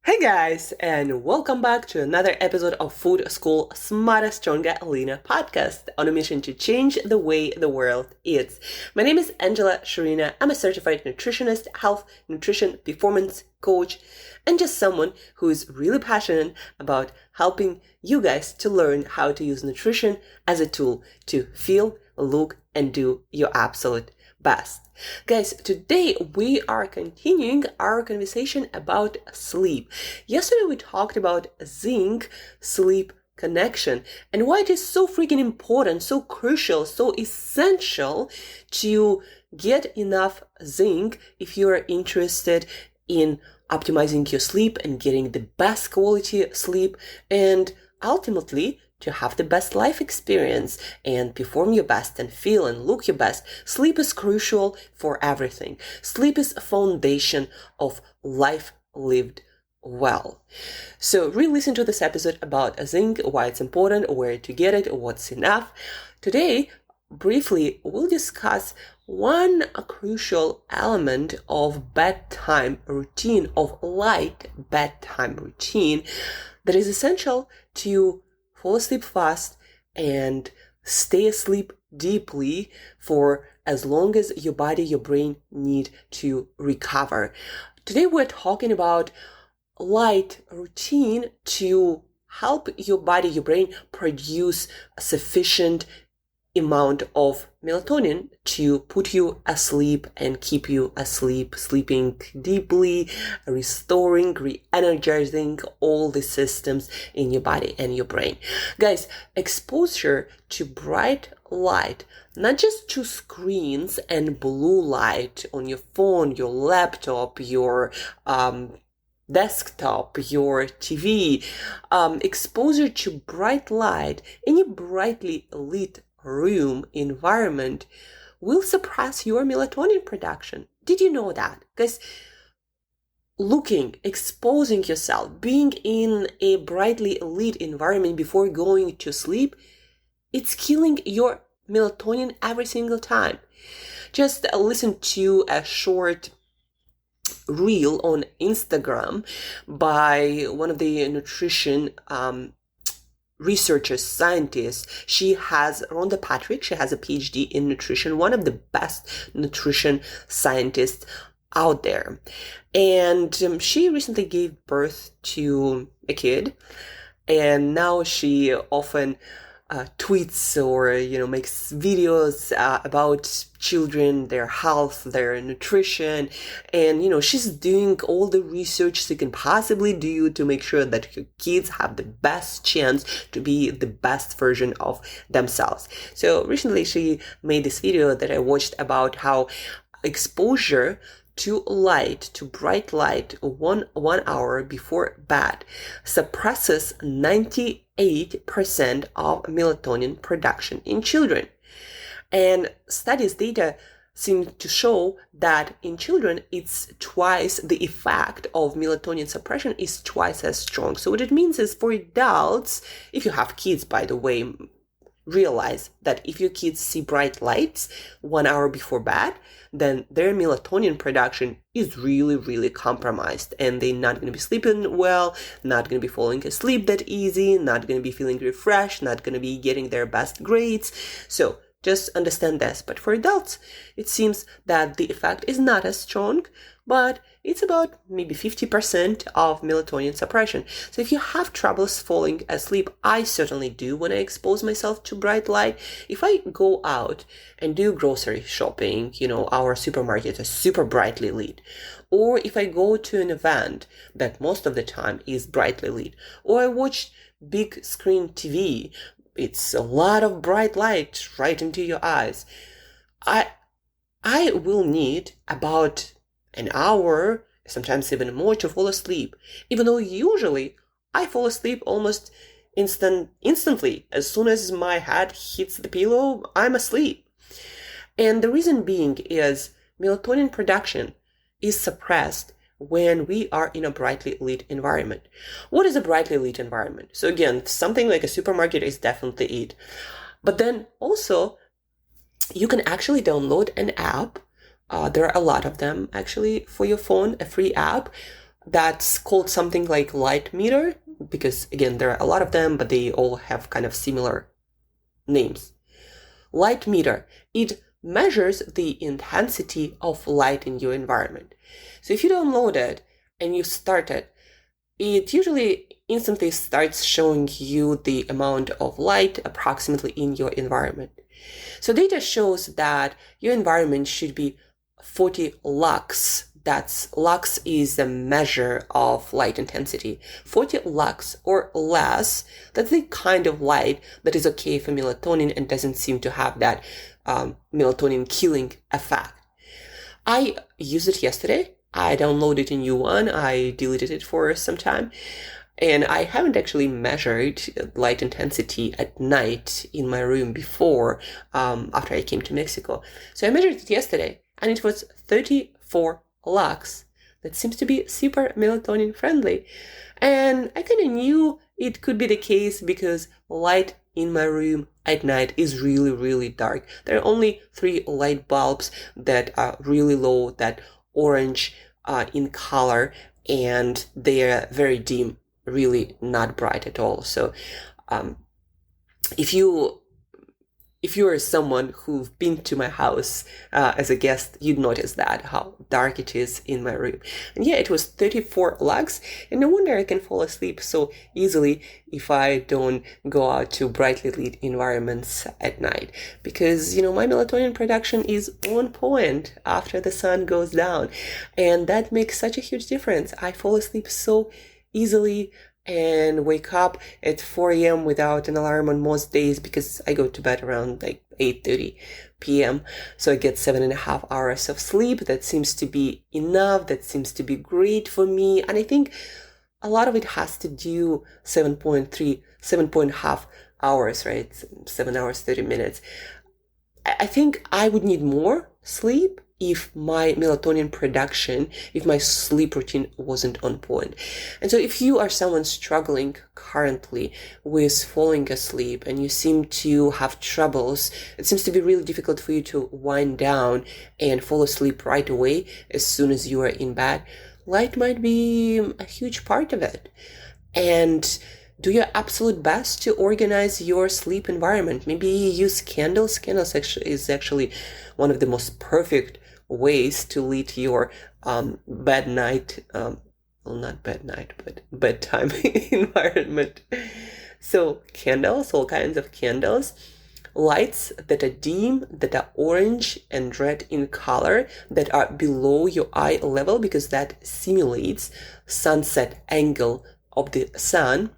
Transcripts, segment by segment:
Hey guys, and welcome back to another episode of Food School Smarter, Stronger, Leaner podcast on a mission to change the way the world eats. My name is Shurina. I'm a certified nutritionist, health, nutrition, performance coach, and just someone who is really passionate about helping you guys to learn how to use nutrition as a tool to feel, look, and do your absolute best. Guys, today we are continuing our conversation about sleep. Yesterday we talked about zinc sleep connection and why it is so freaking important, so crucial, so essential to get enough zinc if you are interested in optimizing your sleep and getting the best quality sleep and ultimately to have the best life experience and perform your best and feel and look your best. Sleep is crucial for everything. Sleep is a foundation of life lived well. So re-listen to this episode about zinc, why it's important, where to get it, what's enough. Today, briefly, we'll discuss one crucial element of bedtime routine, of light bedtime routine that is essential to fall asleep fast and stay asleep deeply for as long as your body, your brain need to recover. Today we're talking about light routine to help your body, your brain produce a sufficient amount of melatonin to put you asleep and keep you asleep, sleeping deeply, restoring, re-energizing all the systems in your body and your brain. Guys, exposure to bright light, not just to screens and blue light on your phone, your laptop, your desktop, your TV, exposure to bright light, any brightly lit room environment will suppress your melatonin production. Did you know that? Because exposing yourself, being in a brightly lit environment before going to sleep, it's killing your melatonin every single time. Just listen to a short reel on Instagram by one of the nutrition researchers, scientists. She has Rhonda Patrick. She has a PhD in nutrition, one of the best nutrition scientists out there. And she recently gave birth to a kid, and now she often tweets or makes videos about children, their health, their nutrition, and she's doing all the research she can possibly do to make sure that her kids have the best chance to be the best version of themselves. So recently she made this video that I watched about how exposure to light, to bright light, one hour before bed suppresses 98% of melatonin production in children. And studies data seem to show that in children, it's twice the effect of melatonin suppression is twice as strong. So what it means is for adults, if you have kids, by the way, realize that if your kids see bright lights 1 hour before bed, then their melatonin production is really, really compromised and they're not going to be sleeping well, not going to be falling asleep that easy, not going to be feeling refreshed, not going to be getting their best grades. So just understand this. But for adults, it seems that the effect is not as strong, but it's about maybe 50% of melatonin suppression. So if you have troubles falling asleep, I certainly do when I expose myself to bright light. If I go out and do grocery shopping, our supermarket is super brightly lit. Or if I go to an event that most of the time is brightly lit, or I watch big screen TV, it's a lot of bright light right into your eyes. I will need about an hour, sometimes even more, to fall asleep, even though usually I fall asleep almost instantly. As soon as my head hits the pillow, I'm asleep. And the reason being is melatonin production is suppressed when we are in a brightly lit environment. What is a brightly lit environment? So again, something like a supermarket is definitely it. But then also, you can actually download an app. There are a lot of them actually for your phone, a free app that's called something like light meter, because again, there are a lot of them, but they all have kind of similar names. Light meter, it measures the intensity of light in your environment. So if you download it and you start it, it usually instantly starts showing you the amount of light approximately in your environment. So data shows that your environment should be 40 lux. Lux is the measure of light intensity. 40 lux or less, that's the kind of light that is okay for melatonin and doesn't seem to have that melatonin-killing effect. I used it yesterday. I downloaded a new one. I deleted it for some time. And I haven't actually measured light intensity at night in my room before, after I came to Mexico. So I measured it yesterday, and it was 34 lux. That seems to be super melatonin friendly. And I kind of knew it could be the case because light in my room at night is really, really dark. There are only 3 light bulbs that are really low, that orange in color, and they are very dim, really not bright at all. So if you are someone who's been to my house as a guest, you'd notice that, how dark it is in my room. And yeah, it was 34 lux, and no wonder I can fall asleep so easily if I don't go out to brightly lit environments at night. Because, my melatonin production is on point after the sun goes down. And that makes such a huge difference. I fall asleep so easily and wake up at 4 a.m. without an alarm on most days, because I go to bed around like 8:30 p.m. So I get 7.5 hours of sleep. That seems to be enough. That seems to be great for me. And I think a lot of it has to do 7.5 hours, right? 7 hours, 30 minutes. I think I would need more sleep if my melatonin production, if my sleep routine wasn't on point. And so if you are someone struggling currently with falling asleep and you seem to have troubles, it seems to be really difficult for you to wind down and fall asleep right away as soon as you are in bed, light might be a huge part of it. And do your absolute best to organize your sleep environment. Maybe use candles. Candles is actually one of the most perfect ways to lead your bedtime environment. So candles, all kinds of candles, lights that are dim, that are orange and red in color, that are below your eye level, because that simulates sunset angle of the sun.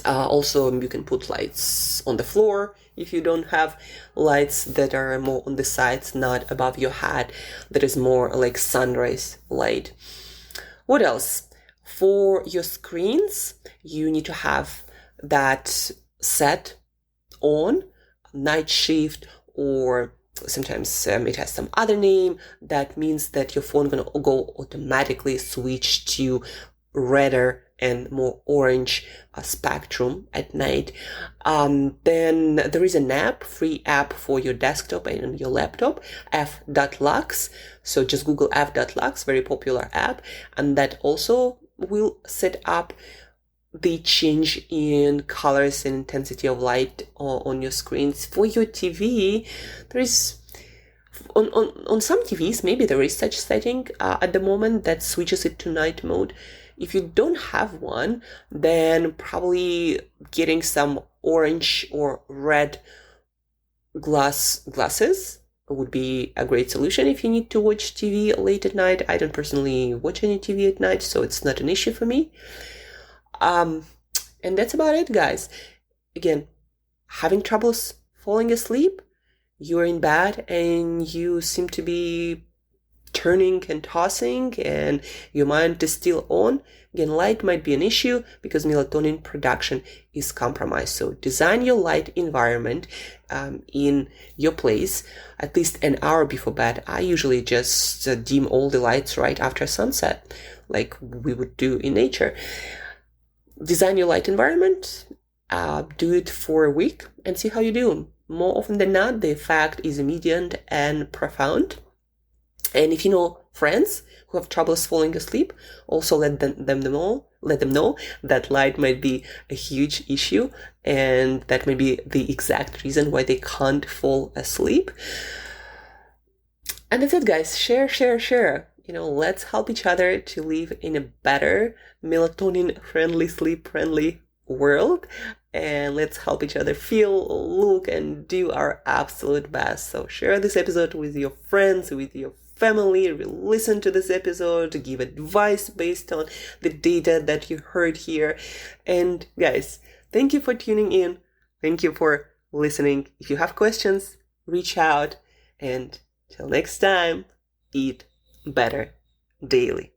Also, you can put lights on the floor if you don't have lights that are more on the sides, not above your head, that is more like sunrise light. What else? For your screens, you need to have that set on, night shift, or sometimes it has some other name. That means that your phone gonna go automatically switch to redder and more orange spectrum at night. Then there is an app, free app for your desktop and your laptop, f.lux. So just Google f.lux, very popular app. And that also will set up the change in colors and intensity of light on your screens. For your TV, there is on some TVs, maybe there is such setting at the moment that switches it to night mode. If you don't have one, then probably getting some orange or red glasses would be a great solution if you need to watch TV late at night. I don't personally watch any TV at night, so it's not an issue for me. And that's about it, guys. Again, having troubles falling asleep, you're in bed and you seem to be turning and tossing and your mind is still on. Again, light might be an issue because melatonin production is compromised. So design your light environment in your place at least an hour before bed. I usually just dim all the lights right after sunset, like we would do in nature. Design your light environment, do it for a week and see how you do. More often than not, the effect is immediate and profound. And if you know friends who have troubles falling asleep, also let them know that light might be a huge issue, and that may be the exact reason why they can't fall asleep. And that's it, guys. Share. Let's help each other to live in a better melatonin-friendly, sleep-friendly world. And let's help each other feel, look, and do our absolute best. So share this episode with your friends, with your family, listen to this episode, give advice based on the data that you heard here. And guys, thank you for tuning in. Thank you for listening. If you have questions, reach out. And till next time, eat better daily.